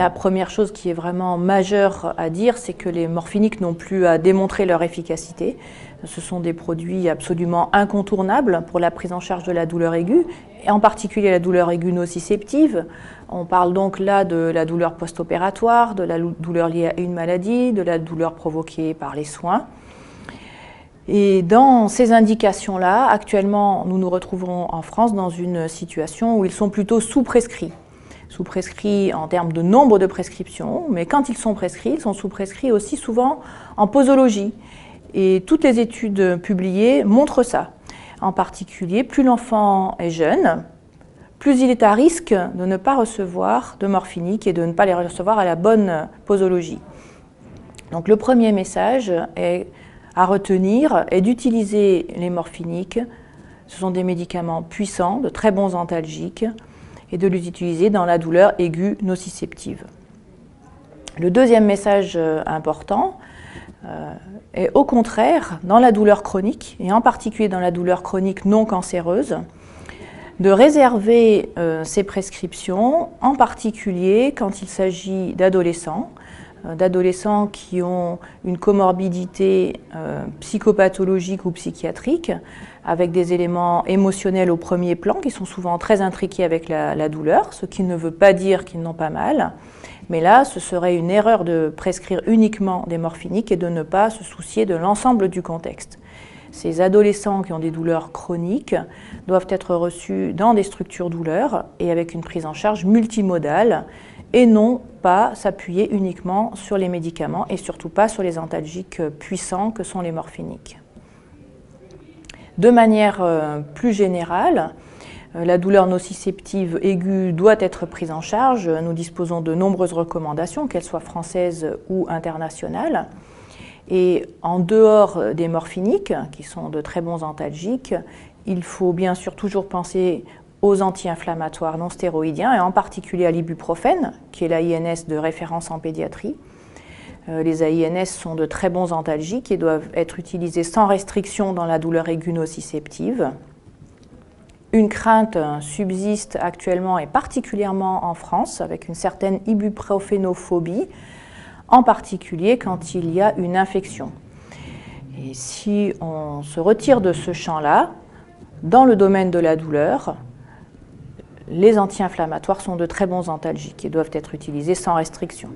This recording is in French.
La première chose qui est vraiment majeure à dire, c'est que les morphiniques n'ont plus à démontrer leur efficacité. Ce sont des produits absolument incontournables pour la prise en charge de la douleur aiguë, et en particulier la douleur aiguë nociceptive. On parle donc là de la douleur post-opératoire, de la douleur liée à une maladie, de la douleur provoquée par les soins. Et dans ces indications-là, actuellement, nous nous retrouvons en France dans une situation où ils sont plutôt sous-prescrits. Sous-prescrits en termes de nombre de prescriptions, mais quand ils sont prescrits, ils sont sous-prescrits aussi souvent en posologie. Et toutes les études publiées montrent ça. En particulier, plus l'enfant est jeune, plus il est à risque de ne pas recevoir de morphiniques et de ne pas les recevoir à la bonne posologie. Donc le premier message à retenir est d'utiliser les morphiniques. Ce sont des médicaments puissants, de très bons antalgiques, et de les utiliser dans la douleur aiguë nociceptive. Le deuxième message important est au contraire, dans la douleur chronique, et en particulier dans la douleur chronique non cancéreuse, de réserver ces prescriptions, en particulier quand il s'agit d'adolescents qui ont une comorbidité psychopathologique ou psychiatrique, avec des éléments émotionnels au premier plan, qui sont souvent très intriqués avec la douleur, ce qui ne veut pas dire qu'ils n'ont pas mal. Mais là, ce serait une erreur de prescrire uniquement des morphiniques et de ne pas se soucier de l'ensemble du contexte. Ces adolescents qui ont des douleurs chroniques doivent être reçus dans des structures douleurs et avec une prise en charge multimodale, et non pas s'appuyer uniquement sur les médicaments et surtout pas sur les antalgiques puissants que sont les morphiniques. De manière plus générale, la douleur nociceptive aiguë doit être prise en charge. Nous disposons de nombreuses recommandations, qu'elles soient françaises ou internationales. Et en dehors des morphiniques, qui sont de très bons antalgiques, il faut bien sûr toujours penser aux anti-inflammatoires non stéroïdiens, et en particulier à l'ibuprofène, qui est l'AINS de référence en pédiatrie. Les AINS sont de très bons antalgiques et doivent être utilisés sans restriction dans la douleur aiguë nociceptive. Une crainte subsiste actuellement et particulièrement en France, avec une certaine ibuprofénophobie, en particulier quand il y a une infection. Et si on se retire de ce champ-là, dans le domaine de la douleur, les anti-inflammatoires sont de très bons antalgiques et doivent être utilisés sans restriction.